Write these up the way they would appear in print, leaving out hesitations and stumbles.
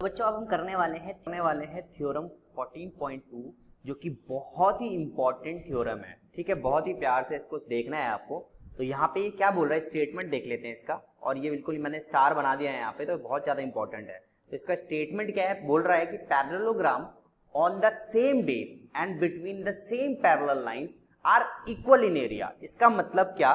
बच्चों अब हम करने वाले हैं थ्योरम 14.2 जो कि बहुत ही इंपॉर्टेंट थ्योरम है। ठीक है, बहुत ही प्यार से इसको देखना है आपको। तो यहाँ पे ये क्या बोल रहा है, स्टेटमेंट देख लेते हैं इसका। और ये बिल्कुल मैंने स्टार बना दिया है यहाँ पे, तो बहुत ज्यादा इंपॉर्टेंट है। तो इसका स्टेटमेंट क्या है, बोल रहा है कि parallelogram on the same base and between the same parallel lines are equal in area. इसका मतलब क्या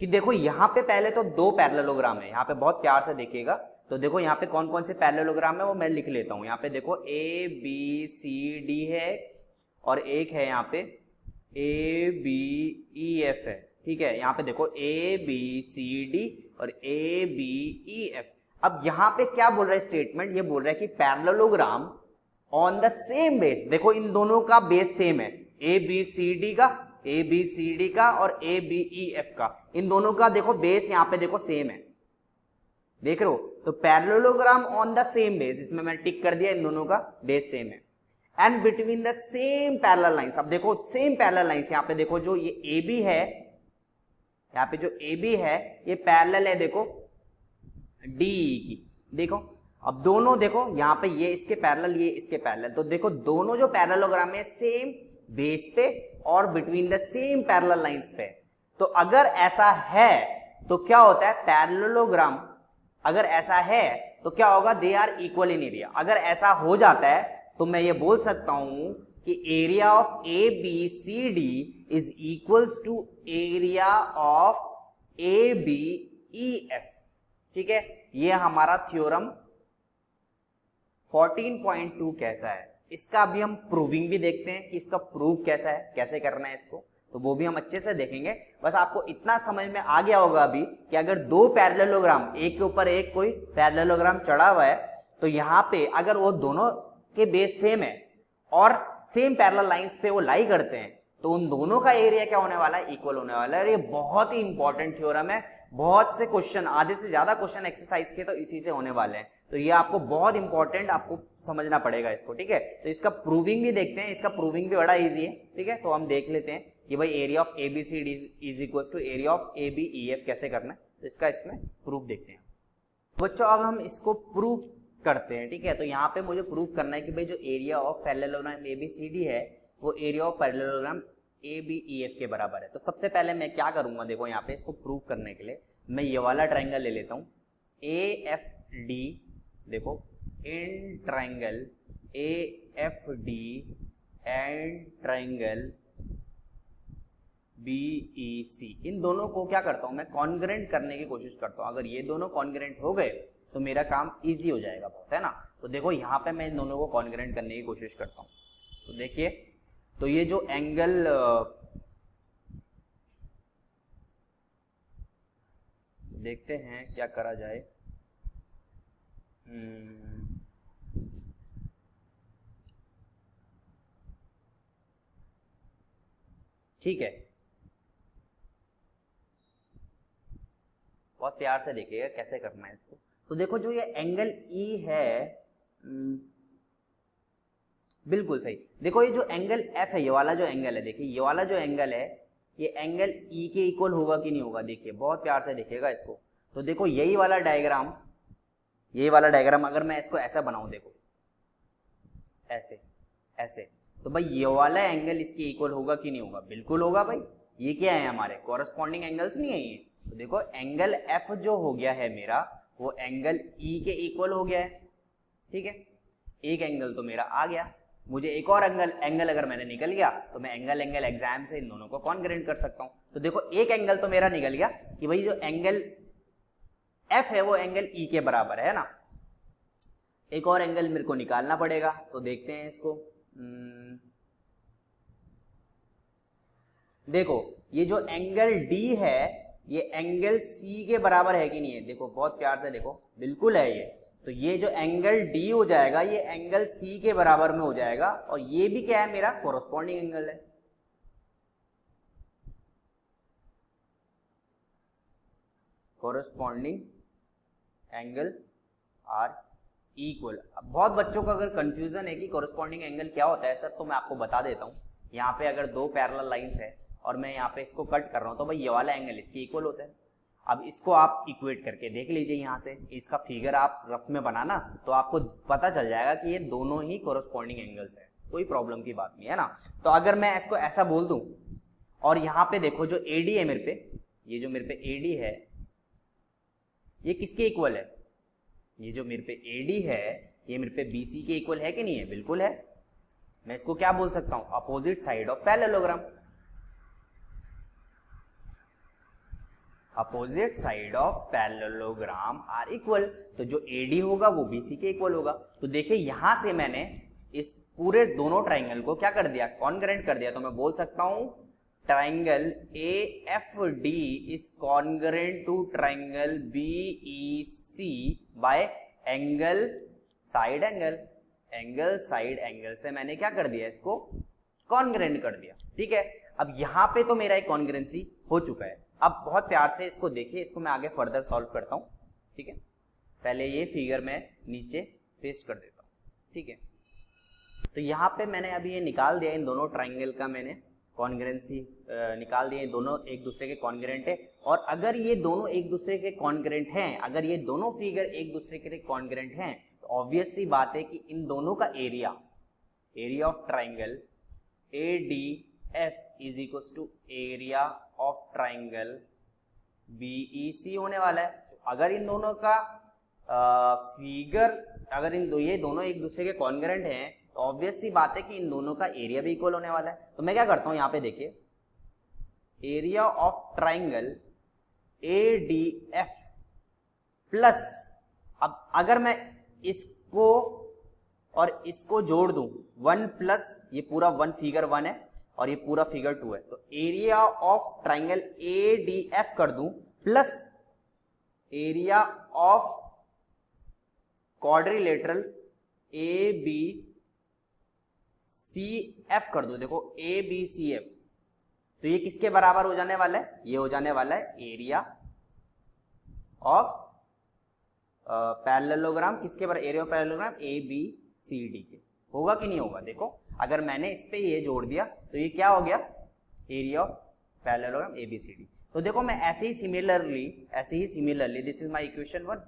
कि देखो यहाँ पे पहले तो दो पैरेललोग्राम है, यहाँ पे बहुत प्यार से देखिएगा। तो देखो यहाँ पे कौन कौन से पैरेललोग्राम है वो मैं लिख लेता हूं। यहाँ पे देखो ए बी सी डी है और एक है यहाँ पे ए बी ई एफ है। ठीक है, यहाँ पे देखो ए बी सी डी और ए बी ई एफ। अब यहाँ पे क्या बोल रहा है स्टेटमेंट, ये बोल रहा है कि parallelogram on the same base, देखो इन दोनों का बेस सेम है, ए बी सी डी का, ए बी सी डी का और ए बी ई एफ का, इन दोनों का देखो बेस यहाँ पे देखो सेम है, देख रहे हो। तो parallelogram on the same base, इसमें मैं टिक कर दिया, इन दोनों का बेस सेम है। And between the same parallel lines, अब देखो सेम पैरेलल लाइंस, यहाँ पे देखो जो ये ए बी है, यहाँ पे जो ए बी है ये पैरेलल है देखो डी की, देखो। अब दोनों देखो यहाँ पे ये इसके पैरेलल, ये इसके पैरेलल, तो देखो दोनों जो पैरेललोग्राम है सेम बेस पे और between the same parallel lines पे। तो अगर ऐसा है तो क्या होता है, पैरेललोग्राम अगर ऐसा है तो क्या होगा, they are equal in area. अगर ऐसा हो जाता है तो मैं ये बोल सकता हूं कि area of A B C D is equals to area of A B E F. ठीक है, ये हमारा थ्योरम 14.2 कहता है। इसका अभी हम प्रूविंग भी देखते हैं कि इसका प्रूफ कैसा है, कैसे करना है इसको, तो वो भी हम अच्छे से देखेंगे। बस आपको इतना समझ में आ गया होगा अभी कि अगर दो पैरेललोग्राम एक के ऊपर एक कोई पैरेललोग्राम चढ़ा हुआ है, तो यहाँ पे अगर वो दोनों के बेस सेम है और सेम पैरेलल लाइंस पे वो लाई करते हैं, तो उन दोनों का एरिया क्या होने वाला है, इक्वल होने वाला है। ये बहुत ही इंपॉर्टेंट थ्योरम है, बहुत से क्वेश्चन, आधे से ज्यादा क्वेश्चन एक्सरसाइज के तो इसी से होने वाले हैं। तो ये आपको बहुत इंपॉर्टेंट, आपको समझना पड़ेगा इसको। ठीक है, तो इसका प्रूविंग भी देखते हैं। इसका प्रूविंग भी बड़ा इजी है। ठीक है, तो हम देख लेते हैं कि भाई area of A B C D is equal to area of A B E F कैसे करना है। तो इसका इसमें प्रूफ देखते हैं बच्चों। अब हम इसको प्रूफ करते हैं। ठीक है, तो यहाँ पे मुझे प्रूफ करना है कि भाई जो area of parallelogram A B C D है वो area of parallelogram A B E F के बराबर है। तो सबसे पहले मैं क्या करूंगा, देखो यहाँ पे इसको प्रूफ करने के लिए मैं ये वाला ट्राइंगल ले लेता हूँ ए एफ डी। देखो इन triangle A F D and triangle B E C, इन दोनों को क्या करता हूं मैं, कॉन्ग्रेंट करने की कोशिश करता हूं। अगर ये दोनों कॉन्ग्रेंट हो गए तो मेरा काम इजी हो जाएगा बहुत, है ना। तो देखो यहाँ पे मैं इन दोनों को कॉन्ग्रेंट करने की कोशिश करता हूं। तो देखिए, तो ये जो एंगल देखते हैं क्या करा जाए। ठीक है, बहुत प्यार से देखिएगा कैसे करना है इसको। तो देखो जो ये एंगल ई है, बिल्कुल सही। देखो ये जो एंगल एफ है, ये वाला जो एंगल है, देखिए ये वाला जो एंगल है, ये एंगल ई के इक्वल होगा कि नहीं होगा, देखिए बहुत प्यार से देखिएगा इसको। तो देखो यही वाला डायग्राम, यही वाला डायग्राम अगर मैं इसको ऐसा बनाऊं, देखो ऐसे ऐसे, तो भाई ये वाला एंगल इसके इक्वल होगा कि नहीं होगा, बिल्कुल होगा भाई। ये क्या है, हमारे कॉरेस्पॉन्डिंग एंगल्स नहीं है ये। तो देखो एंगल एफ जो हो गया है मेरा, वो एंगल ई के इक्वल हो गया है। ठीक है, एक एंगल तो मेरा आ गया। मुझे एक और एंगल अगर मैंने निकल गया तो मैं एंगल एग्जाम से इन दोनों को कॉन्ग्रेंट कर सकता हूं। तो देखो एक एंगल तो मेरा निकल गया कि भाई जो एंगल एफ है वो एंगल ई के बराबर है ना। एक और एंगल मेरे को निकालना पड़ेगा, तो देखते हैं इसको। देखो ये जो एंगल डी है ये एंगल सी के बराबर है कि नहीं है, देखो बहुत प्यार से देखो, बिल्कुल है ये। तो ये जो एंगल डी हो जाएगा ये एंगल सी के बराबर में हो जाएगा, और ये भी क्या है, मेरा कोरोस्पॉन्डिंग एंगल है। Corresponding angle are equal. अब बहुत बच्चों को अगर कंफ्यूजन है कि कोरोस्पॉन्डिंग एंगल क्या होता है सर, तो मैं आपको बता देता हूं। यहाँ पे अगर दो पैरेलल लाइंस है और मैं यहाँ पे इसको कट कर रहा हूं, तो भाई ये वाला एंगल इसके इक्वल होता है। अब इसको आप इक्वेट करके देख लीजिए, यहाँ से इसका फिगर आप रफ में बनाना तो आपको पता चल जाएगा कि ये दोनों ही कोरोस्पॉन्डिंग एंगल्स है, कोई प्रॉब्लम की बात नहीं है ना। तो अगर मैं इसको ऐसा बोल दूं और यहाँ पे देखो जो AD है मेरे पे, ये जो मेरे पे AD है ये किसके इक्वल है, ये जो मेरे पे AD है ये मेरे पे BC के इक्वल है कि नहीं है, बिल्कुल है। मैं इसको क्या बोल सकता हूं, opposite side of parallelogram. Opposite side of parallelogram are equal, तो जो AD होगा वो BC के इक्वल होगा। तो देखिए यहां से मैंने इस पूरे दोनों ट्राइंगल को क्या कर दिया, कॉन्ग्रेंट कर दिया। तो मैं बोल सकता हूं triangle AFD is congruent to triangle BEC by angle side angle. Angle side angle से मैंने क्या कर दिया, इसको कॉन्ग्रेंट कर दिया। ठीक है, अब यहां पे तो मेरा एक कॉन्ग्रेंसी हो चुका है। अब बहुत प्यार से इसको देखिए, इसको मैं आगे फर्दर सॉल्व करता हूं। ठीक है, पहले ये फिगर मैं नीचे पेस्ट कर देता हूं। ठीक है, तो यहाँ पे मैंने अभी ये निकाल दिया, इन दोनों ट्राइंगल का मैंने कॉन्ग्रेंसी निकाल दिया, दोनों एक दूसरे के कॉन्ग्रेंट है। और अगर ये दोनों एक दूसरे के कॉन्ग्रेंट हैं, अगर ये दोनों फिगर एक दूसरे के कॉन्ग्रेंट हैं, तो ऑब्वियस सी बात है कि इन दोनों का area of triangle ADF is equals to area of triangle BEC होने वाला है। तो अगर इन दोनों का फिगर, अगर ये दोनों एक दूसरे के कॉन्ग्रेंट हैं, तो ऑब्वियस सी बात है कि इन दोनों का एरिया भी इक्वल होने वाला है। तो मैं क्या करता हूं, यहाँ पे देखिए area of triangle ADF plus, अब अगर मैं इसको और इसको जोड़ दूं 1 प्लस ये पूरा 1 फिगर 1 है और ये पूरा फिगर 2 है, तो एरिया ऑफ ट्राइंगल ADF कर दूं plus area of quadrilateral ABCF कर दो। देखो ABCF, तो ये किसके बराबर हो जाने वाला है, ये हो जाने वाला है एरिया ऑफ पैरेललोग्राम, किसके बराबर, एरिया ऑफ पैरेललोग्राम ABCD के। होगा कि नहीं होगा, देखो अगर मैंने इस पे ये जोड़ दिया तो ये क्या हो गया, एरिया ऑफ पैरेललोग्राम ABCD। तो देखो मैं ऐसे ही similarly this is my equation 1,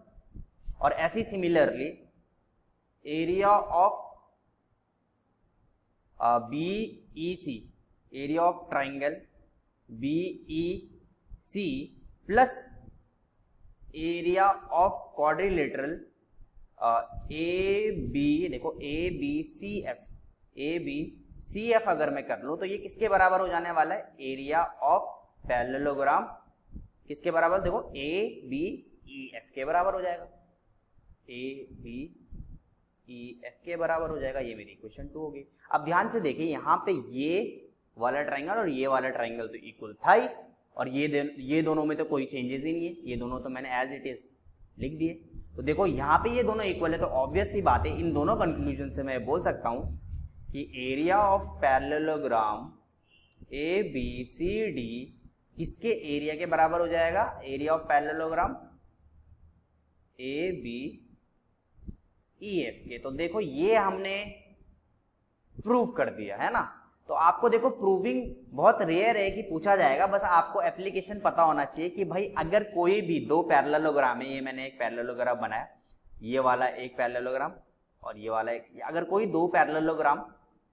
और ऐसे ही similarly area of BEC, area of triangle BEC plus area of quadrilateral देखो ABCF अगर मैं कर लूं तो ये किसके बराबर हो जाने वाला है, एरिया ऑफ पैरेललोग्राम किसके बराबर, देखो ABEF के बराबर हो जाएगा, ABEF के बराबर हो जाएगा। ये मेरी इक्वेशन 2 होगी। अब ध्यान से देखिए यहाँ पे ये वाला ट्राइंगल और ये वाला ट्राइंगल तो इक्वल था ही, और ये दोनों में तो कोई चेंजेस ही नहीं है, ये दोनों तो मैंने एज इट इज लिख दिए। तो देखो यहाँ पे ये दोनों इक्वल है, तो ऑब्वियस सी बात है इन दोनों कंक्लूजन से मैं बोल सकता हूं कि एरिया ऑफ पैरेललोग्राम ABCD किसके एरिया के बराबर हो जाएगा, एरिया ऑफ पैरेललोग्राम ABEF के। तो देखो ये हमने प्रूव कर दिया है ना। तो आपको देखो प्रूविंग बहुत रेयर है कि पूछा जाएगा, बस आपको एप्लीकेशन पता होना चाहिए कि भाई अगर कोई भी दो पैरेललोग्राम है, ये मैंने एक पैरेललोग्राम बनाया, ये वाला एक पैरेललोग्राम और ये वाला एक, अगर कोई दो पैरेललोग्राम,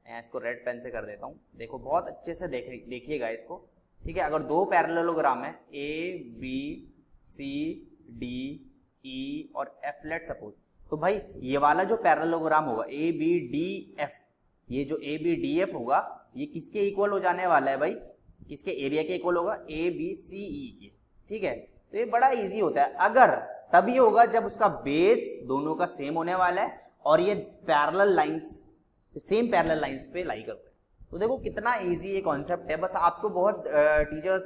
मैं इसको रेड पेन से कर देता हूं, देखो बहुत अच्छे से देखिएगा इसको, ठीक है। अगर दो पैरेललोग्राम है ABCD E और F लेट सपोज, तो भाई ये वाला जो पैरेललोग्राम होगा ABDF, ये जो ABDF होगा ये किसके इक्वल हो जाने वाला है भाई, किसके एरिया के इक्वल होगा, ABCE के, ठीक है। तो ये बड़ा इजी होता है, अगर तभी होगा जब उसका बेस दोनों का सेम होने वाला है और ये parallel lines, same parallel lines पे लाई करते हैं। तो देखो कितना इजी ये कॉन्सेप्ट है, बस आपको बहुत टीचर्स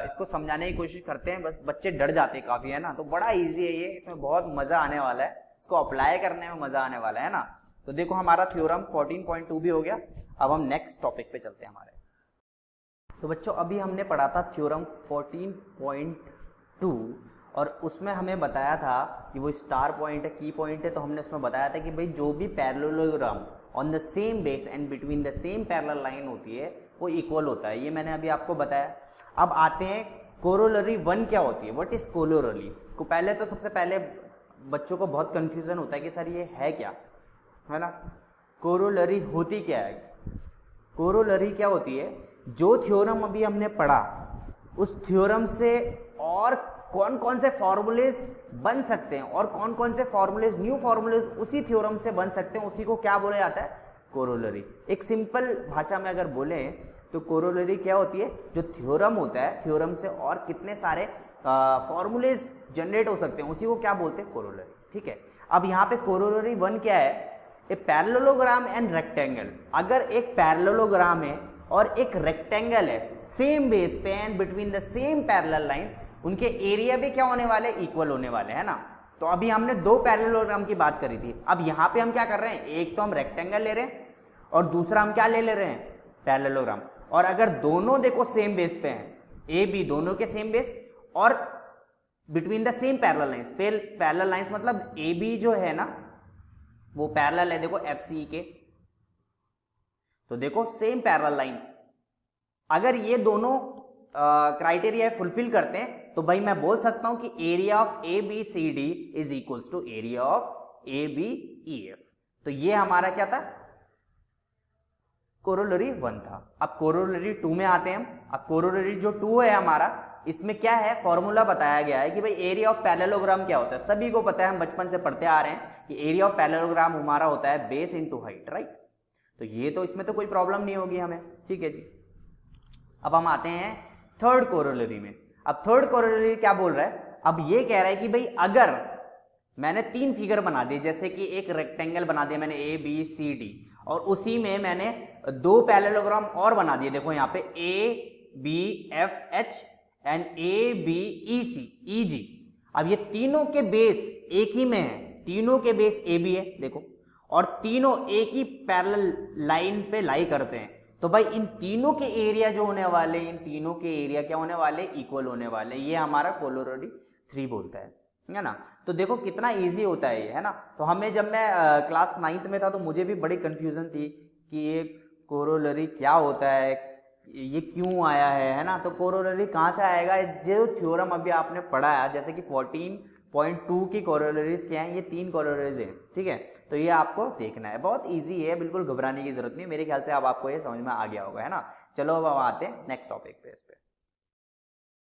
इसको समझाने की कोशिश करते हैं, बस बच्चे डर जाते हैं काफी, है ना। तो बड़ा इजी है ये, इसमें बहुत मजा आने वाला है, इसको अप्लाई करने में मजा आने वाला है ना। तो देखो हमारा थ्योरम 14.2 भी हो गया। अब हम नेक्स्ट टॉपिक पे चलते हैं हमारे। तो बच्चों अभी हमने पढ़ा था थ्योरम 14.2 और उसमें हमें बताया था कि वो स्टार पॉइंट है, की पॉइंट है। तो हमने उसमें बताया था कि भाई जो भी parallelogram on the same base and between the same parallel line होती है वो इक्वल होता है, ये मैंने अभी आपको बताया। अब आते हैं कोरोलरी 1 क्या होती है, व्हाट इज कोरोलरी को पहले तो सबसे पहले बच्चों को बहुत कंफ्यूजन होता है कि सर ये है क्या, है ना। कोरोलरी होती क्या है, कोरोलरी क्या होती है, जो थ्योरम अभी हमने पढ़ा उस थ्योरम से और कौन कौन से फॉर्मूलेज बन सकते हैं और कौन कौन से फॉर्मूलेज, न्यू फॉर्मूलेज उसी थ्योरम से बन सकते हैं, उसी को क्या बोला जाता है, कोरोलरी। एक सिंपल भाषा में अगर बोले तो कोरोलरी क्या होती है, जो थ्योरम होता है थ्योरम से और कितने सारे फॉर्मूलेज जनरेट हो सकते हैं, उसी को क्या बोलते हैं, कोरोलरी। ठीक है, अब यहाँ पे कोरोलरी 1 क्या है, ए पैरेललोग्राम एंड रेक्टेंगल। अगर एक पैरेललोग्राम है और एक रेक्टेंगल है सेम बेस पे and between the same parallel lines, उनके एरिया भी क्या होने वाले, इक्वल होने वाले, है ना। तो अभी हमने दो पैरेललोग्राम की बात करी थी, अब यहाँ पे हम क्या कर रहे हैं, एक तो हम रेक्टेंगल ले रहे हैं और दूसरा हम क्या ले रहे हैं, पैरेललोग्राम। और अगर दोनों देखो सेम बेस पे हैं, ए बी दोनों के सेम बेस और between the same parallel lines, parallel lines मतलब ए बी जो है ना वो पैरेलल है देखो एफ सी के, तो देखो सेम पैरेलल लाइन, अगर ये दोनों क्राइटेरिया फुलफिल करते हैं तो भाई मैं बोल सकता हूं कि area of A B C D is equals to area of A B E F. तो ये हमारा क्या था, कोरोलरी 1 था। अब कोरोलरी 2 में आते हैं हम। अब कोरोलरी जो 2 है हमारा, इसमें क्या है, फॉर्मूला बताया गया है कि भाई एरिया ऑफ पैरेललोग्राम क्या होता है, सभी को पता है, हम बचपन से पढ़ते आ रहे हैं कि एरिया ऑफ पैरेललोग्राम हमारा होता है बेस इनटू हाइट, राइट। तो ये तो इसमें तो कोई प्रॉब्लम नहीं होगी हमें, ठीक है जी। अब हम आते हैं थर्ड कोरोलरी में। अब थर्ड कोरोलरी क्या बोल रहा है, अब ये कह रहा है कि भाई अगर मैंने 3 फिगर बना दिए, जैसे कि एक रेक्टेंगल बना दिया मैंने ए बी सी डी, और उसी में मैंने 2 पैरेललोग्राम और बना दिए, देखो यहाँ पे A B F H and A B E C E G. अब ये तीनों के बेस एक ही में है, तीनों के बेस ए बी है देखो, और तीनों एक ही पैरेलल लाइन पे लाई करते हैं, तो भाई इन तीनों के एरिया जो होने वाले, इन तीनों के एरिया क्या होने वाले, इक्वल होने वाले। ये हमारा कोरोलरी 3 बोलता है ना। तो देखो कितना इजी होता है ये, है ना। तो हमें जब मैं क्लास 9th में था तो मुझे भी बड़ी कंफ्यूजन थी कि ये कोरोलरी क्या होता है, ये क्यों आया है ना। तो कोरोलरी कहाँ से आएगा, जो थ्योरम अभी आपने पढ़ा है, जैसे कि 14.2 की कोरोलरीज क्या है, ये 3 कोरोलरीज हैं, ठीक है। तो ये आपको देखना है, बहुत इजी है, बिल्कुल घबराने की जरूरत नहीं। मेरे ख्याल से अब आपको ये समझ में आ गया होगा, है ना। चलो अब हम आते हैं नेक्स्ट टॉपिक पे, इस पे।